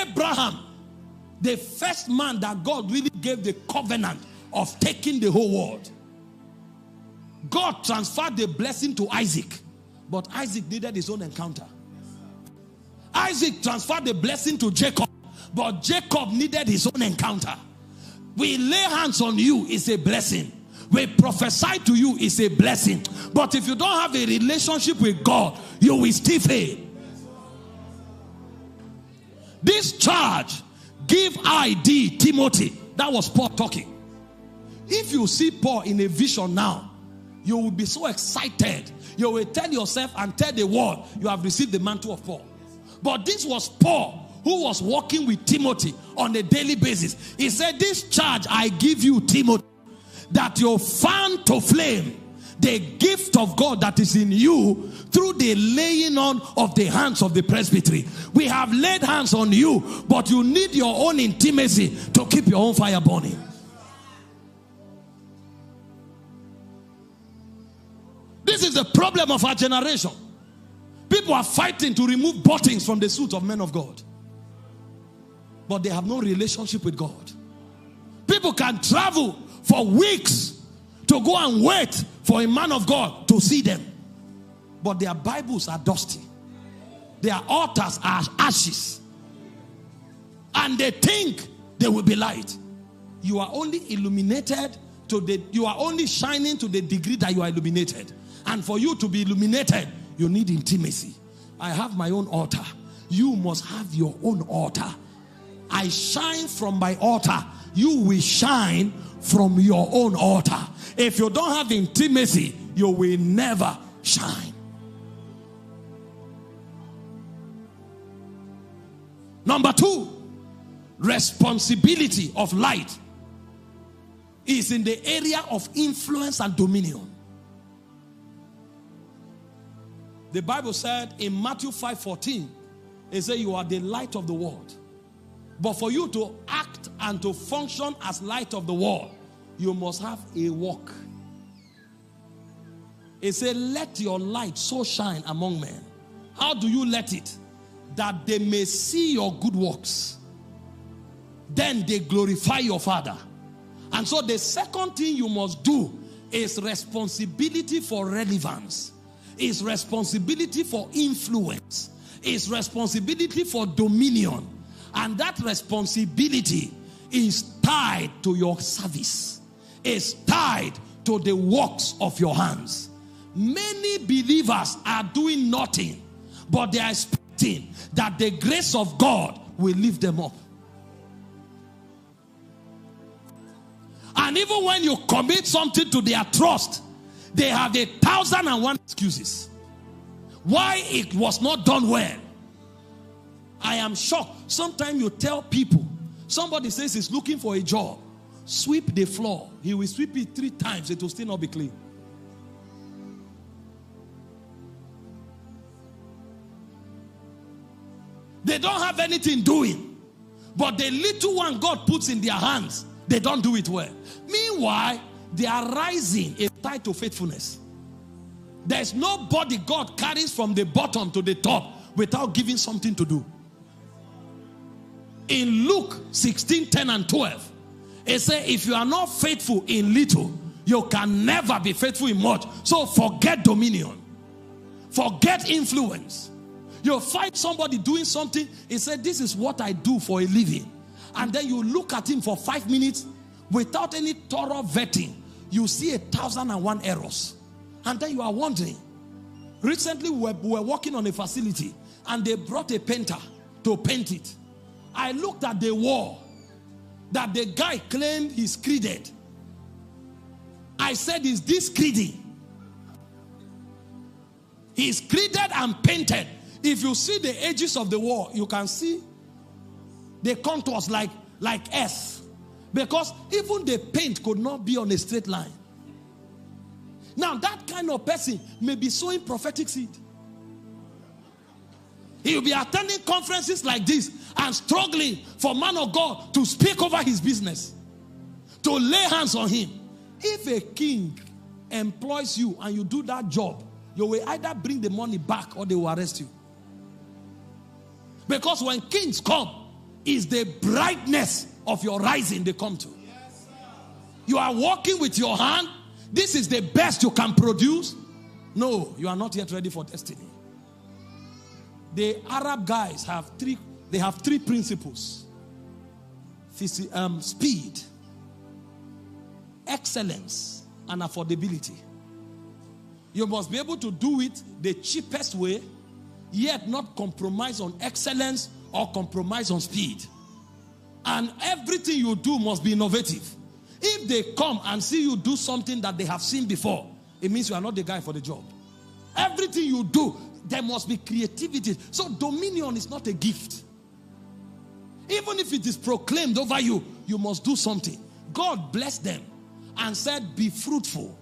Abraham, the first man that God really gave the covenant of taking the whole world, God transferred the blessing to Isaac, but Isaac needed his own encounter. Isaac transferred the blessing to Jacob, but Jacob needed his own encounter. We lay hands on you is a blessing. We prophesy to you is a blessing. But if you don't have a relationship with God, you will still fail. This charge, give ID Timothy. That was Paul talking. If you see Paul in a vision now, you will be so excited. You will tell yourself and tell the world you have received the mantle of Paul. But this was Paul who was working with Timothy on a daily basis. He said, this charge I give you, Timothy, that you fan to flame the gift of God that is in you through the laying on of the hands of the presbytery. We have laid hands on you, but you need your own intimacy to keep your own fire burning. This is the problem of our generation. People are fighting to remove buttons from the suit of men of God, but they have no relationship with God. People can travel for weeks to go and wait for a man of God to see them, but their Bibles are dusty, their altars are ashes, and they think they will be light. You are only illuminated you are only shining to the degree that you are illuminated. And for you to be illuminated, you need intimacy. I have my own altar. You must have your own altar. I shine from my altar. You will shine from your own altar. If you don't have intimacy, you will never shine. Number 2, responsibility of light is in the area of influence and dominion. The Bible said in Matthew 5:14, it said you are the light of the world. But for you to act and to function as light of the world, you must have a walk. It said, let your light so shine among men. How do you let it? That they may see your good works. Then they glorify your Father. And so the second thing you must do is responsibility for relevance. Is responsibility for influence. Is responsibility for dominion. And that responsibility is tied to your service. Is tied to the works of your hands. Many believers are doing nothing, but they are expecting that the grace of God will lift them up. And even when you commit something to their trust, they have 1,001 excuses why it was not done well. I am shocked. Sometimes you tell people, somebody says he's looking for a job, sweep the floor. He will sweep it 3 times, it will still not be clean. They don't have anything doing, but the little one God puts in their hands, they don't do it well. Meanwhile, their rising is tied to faithfulness. There's nobody God carries from the bottom to the top without giving something to do. In Luke 16:10 and 12, it says, if you are not faithful in little, you can never be faithful in much. So forget dominion. Forget influence. You find somebody doing something, he said, this is what I do for a living. And then you look at him for 5 minutes without any thorough vetting. You see 1,001 errors. And then you are wondering. Recently we were working on a facility and they brought a painter to paint it. I looked at the wall that the guy claimed he screeded. I said, is this screeding? He's screeded and painted. If you see the edges of the wall, you can see the contours like S. Because even the paint could not be on a straight line. Now that kind of person may be sowing prophetic seed. He will be attending conferences like this and struggling for man of God to speak over his business, to lay hands on him. If a king employs you and you do that job, you will either bring the money back or they will arrest you. Because when kings come, is the brightness of your rising they come to. You are walking with your hand. This is the best you can produce. No, you are not yet ready for destiny. The Arab guys have three principles. Speed, excellence, and affordability. You must be able to do it the cheapest way, yet not compromise on excellence or compromise on speed. And everything you do must be innovative. If they come and see you do something that they have seen before, it means you are not the guy for the job. Everything you do, there must be creativity. So dominion is not a gift. Even if it is proclaimed over you, you must do something. God blessed them and said, be fruitful,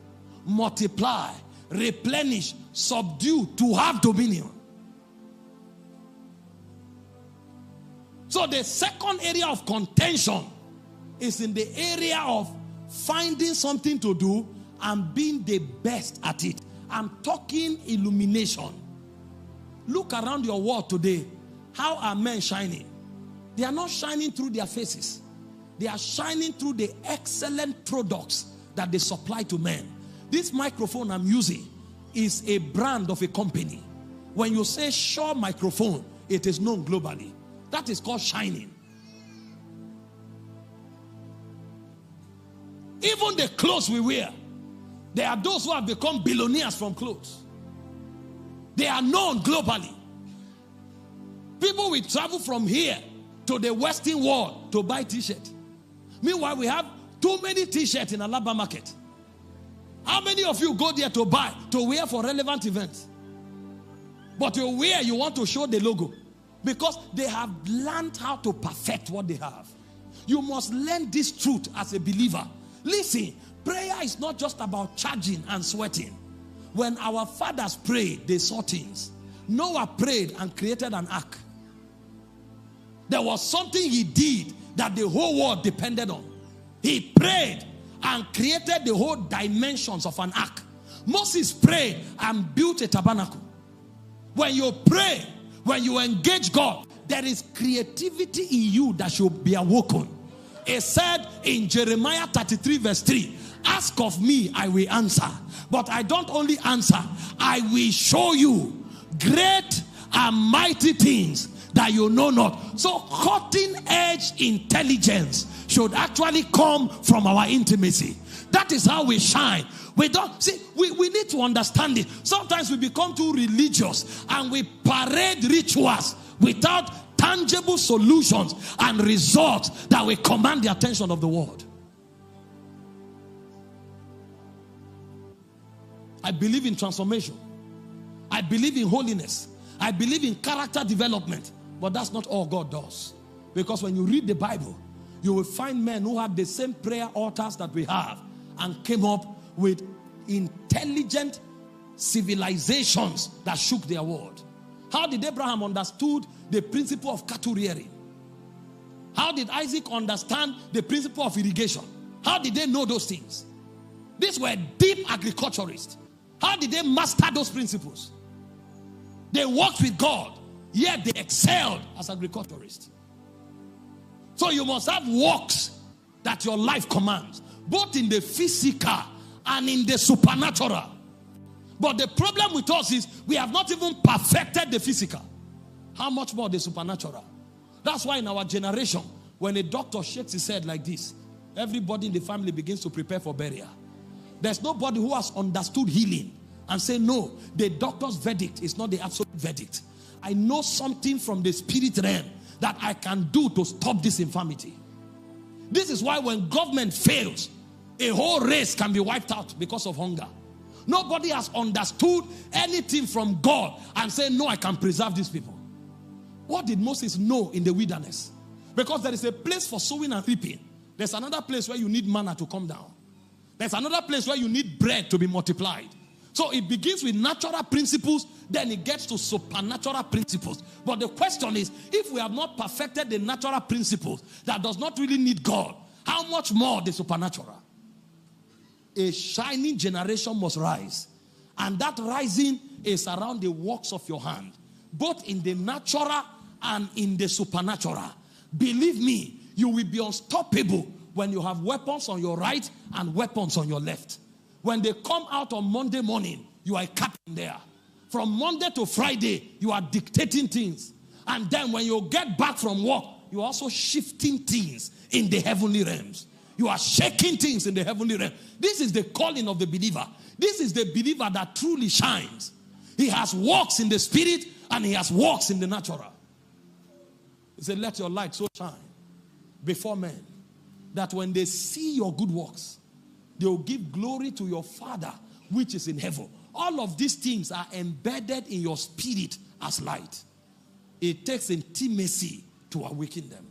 multiply, replenish, subdue, to have dominion. So the second area of contention is in the area of finding something to do and being the best at it. I'm talking illumination. Look around your world today. How are men shining? They are not shining through their faces. They are shining through the excellent products that they supply to men. This microphone I'm using is a brand of a company. When you say Shaw microphone, it is known globally. That is called shining. Even the clothes we wear, there are those who have become billionaires from clothes. They are known globally. People will travel from here to the Western world to buy t-shirt. Meanwhile, we have too many t-shirts in Alaba market. How many of you go there to buy, to wear for relevant events? But you wear, you want to show the logo. Because they have learned how to perfect what they have. You must learn this truth as a believer. Listen, prayer is not just about charging and sweating. When our fathers prayed, they saw things. Noah prayed and created an ark. There was something he did that the whole world depended on. He prayed and created the whole dimensions of an ark. Moses prayed and built a tabernacle. When you pray, when you engage God, there is creativity in you that should be awoken. It said in Jeremiah 33 verse 3, ask of me, I will answer. But I don't only answer, I will show you great and mighty things that you know not. So cutting edge intelligence should actually come from our intimacy. That is how we shine. We don't see, we need to understand it. Sometimes we become too religious and we parade rituals without tangible solutions and results that will command the attention of the world. I believe in transformation. I believe in holiness. I believe in character development. But that's not all God does. Because when you read the Bible, you will find men who had the same prayer altars that we have and came up with intelligent civilizations that shook their world. How did Abraham understood the principle of cattle rearing? How did Isaac understand the principle of irrigation? How did they know those things? These were deep agriculturists. How did they master those principles? They worked with God, yet they excelled as agriculturists. So you must have works that your life commands, both in the physical and in the supernatural. But the problem with us is we have not even perfected the physical. How much more the supernatural? That's why in our generation, when a doctor shakes his head like this, everybody in the family begins to prepare for burial. There's nobody who has understood healing and say, no, the doctor's verdict is not the absolute verdict. I know something from the spirit realm that I can do to stop this infirmity. This is why when government fails, a whole race can be wiped out because of hunger. Nobody has understood anything from God and say, no, I can preserve these people. What did Moses know in the wilderness? Because there is a place for sowing and reaping. There's another place where you need manna to come down. There's another place where you need bread to be multiplied. So it begins with natural principles, then it gets to supernatural principles. But the question is, if we have not perfected the natural principles that does not really need God, how much more the supernatural? A shining generation must rise. And that rising is around the works of your hand, both in the natural and in the supernatural. Believe me, you will be unstoppable when you have weapons on your right and weapons on your left. When they come out on Monday morning, you are a captain there. From Monday to Friday, you are dictating things. And then when you get back from work, you are also shifting things in the heavenly realms. You are shaking things in the heavenly realm. This is the calling of the believer. This is the believer that truly shines. He has walks in the spirit and he has walks in the natural. He said, let your light so shine before men that when they see your good works, they will give glory to your Father which is in heaven. All of these things are embedded in your spirit as light. It takes intimacy to awaken them.